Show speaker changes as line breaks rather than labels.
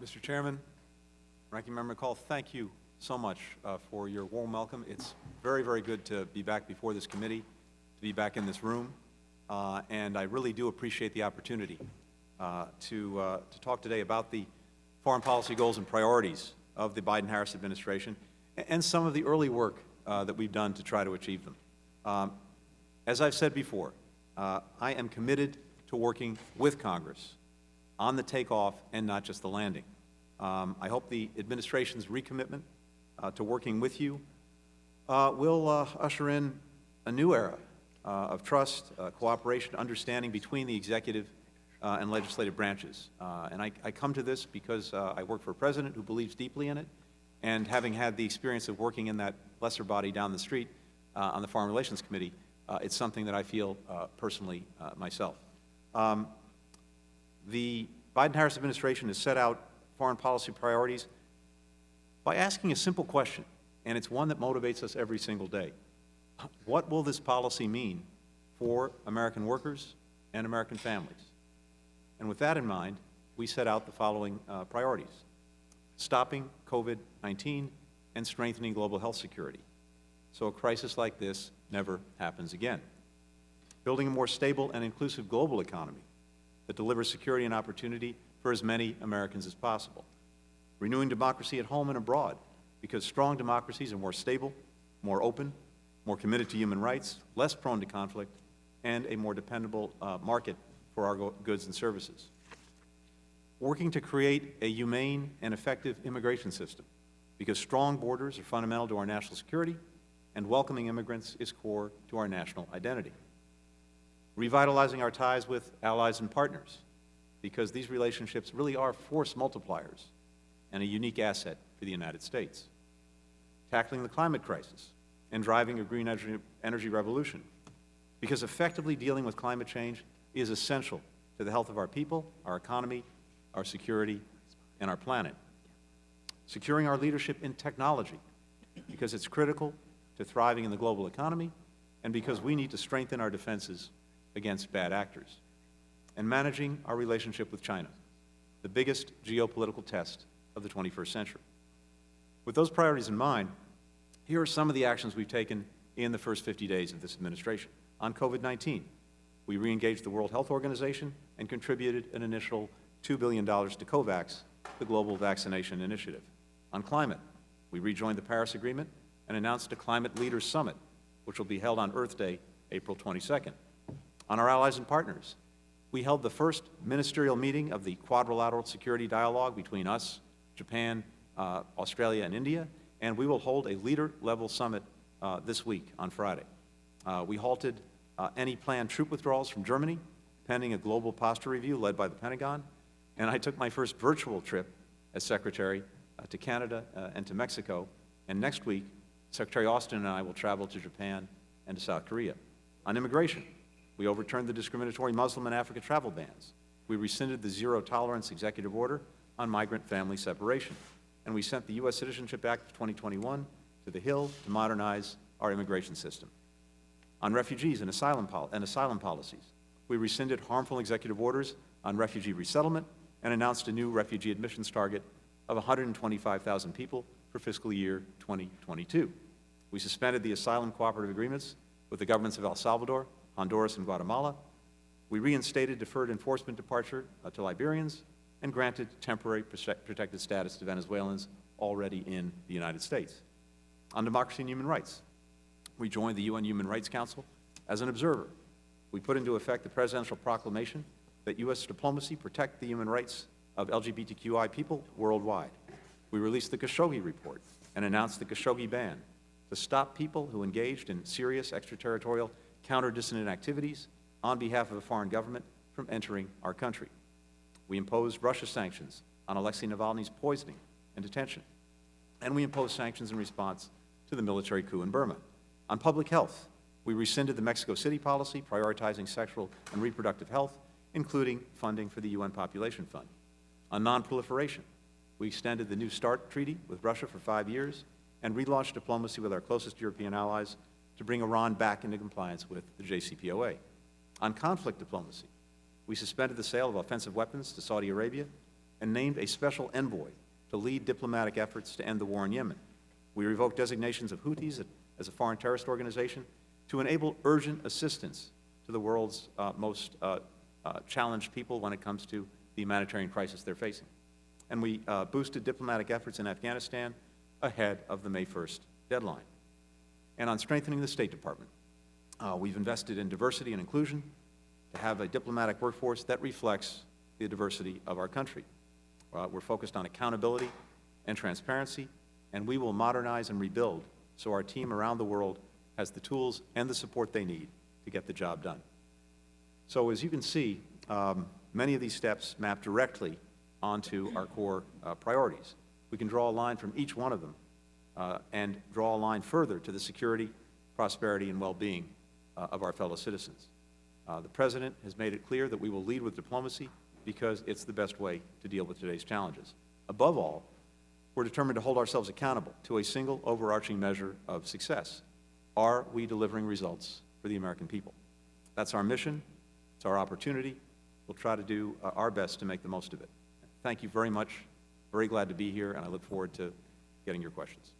Mr. Chairman, Ranking Member McCall, thank you so much for your warm welcome. It's very, very good to be back before this committee, to be back in this room, and I really do appreciate the opportunity to talk today about the foreign policy goals and priorities of the Biden-Harris administration and some of the early work that we've done to try to achieve them. As I've said before, I am committed to working with Congress on the takeoff and not just the landing. I hope the administration's recommitment to working with you will usher in a new era of trust, cooperation, understanding between the executive and legislative branches. And I come to this because I work for a president who believes deeply in it, and having had the experience of working in that lesser body down the street on the Foreign Relations Committee, it's something that I feel personally myself. The Biden-Harris administration has set out foreign policy priorities by asking a simple question, and it's one that motivates us every single day. What will this policy mean for American workers and American families? And with that in mind, we set out the following priorities: stopping COVID-19 and strengthening global health security, so a crisis like this never happens again; building a more stable and inclusive global economy that delivers security and opportunity for as many Americans as possible; renewing democracy at home and abroad, because strong democracies are more stable, more open, more committed to human rights, less prone to conflict, and a more dependable market for our goods and services; working to create a humane and effective immigration system, because strong borders are fundamental to our national security, and welcoming immigrants is core to our national identity; revitalizing our ties with allies and partners, because these relationships really are force multipliers and a unique asset for the United States; tackling the climate crisis and driving a green energy revolution, because effectively dealing with climate change is essential to the health of our people, our economy, our security, and our planet; securing our leadership in technology, because it's critical to thriving in the global economy and because we need to strengthen our defenses against bad actors; and managing our relationship with China, the biggest geopolitical test of the 21st century. With those priorities in mind, here are some of the actions we've taken in the first 50 days of this administration. On COVID-19, we re-engaged the World Health Organization and contributed an initial $2 billion to COVAX, the Global Vaccination Initiative. On climate, we rejoined the Paris Agreement and announced a Climate Leaders Summit, which will be held on Earth Day, April 22nd. On our allies and partners, we held the first ministerial meeting of the Quadrilateral Security Dialogue between us, Japan, Australia, and India, and we will hold a leader-level summit this week on Friday. We halted any planned troop withdrawals from Germany, pending a global posture review led by the Pentagon, and I took my first virtual trip as Secretary to Canada and to Mexico, and next week, Secretary Austin and I will travel to Japan and to South Korea. On immigration, we overturned the discriminatory Muslim and African travel bans. We rescinded the zero-tolerance executive order on migrant family separation, and we sent the U.S. Citizenship Act of 2021 to the Hill to modernize our immigration system. On refugees and asylum policies, we rescinded harmful executive orders on refugee resettlement and announced a new refugee admissions target of 125,000 people for fiscal year 2022. We suspended the asylum cooperative agreements with the governments of El Salvador, Honduras, and Guatemala. We reinstated deferred enforcement departure to Liberians and granted temporary protected status to Venezuelans already in the United States. On democracy and human rights, we joined the UN Human Rights Council as an observer. We put into effect the presidential proclamation that U.S. diplomacy protect the human rights of LGBTQI people worldwide. We released the Khashoggi Report and announced the Khashoggi ban to stop people who engaged in serious extraterritorial counter-dissident activities on behalf of a foreign government from entering our country. We imposed Russia sanctions on Alexei Navalny's poisoning and detention, and we imposed sanctions in response to the military coup in Burma. On public health, we rescinded the Mexico City policy prioritizing sexual and reproductive health, including funding for the UN Population Fund. On non-proliferation, we extended the New START treaty with Russia for 5 years and relaunched diplomacy with our closest European allies to bring Iran back into compliance with the JCPOA. On conflict diplomacy, we suspended the sale of offensive weapons to Saudi Arabia and named a special envoy to lead diplomatic efforts to end the war in Yemen. We revoked designations of Houthis as a foreign terrorist organization to enable urgent assistance to the world's most challenged people when it comes to the humanitarian crisis they're facing. And we boosted diplomatic efforts in Afghanistan ahead of the May 1st deadline. And on strengthening the State Department, we've invested in diversity and inclusion to have a diplomatic workforce that reflects the diversity of our country. We're focused on accountability and transparency, and we will modernize and rebuild so our team around the world has the tools and the support they need to get the job done. So as you can see, many of these steps map directly onto our core priorities. We can draw a line from each one of them and draw a line further to the security, prosperity, and well-being of our fellow citizens. The President has made it clear that we will lead with diplomacy because it's the best way to deal with today's challenges. Above all, we're determined to hold ourselves accountable to a single overarching measure of success. Are we delivering results for the American people? That's our mission. It's our opportunity. We'll try to do our best to make the most of it. Thank you very much. Very glad to be here, and I look forward to getting your questions.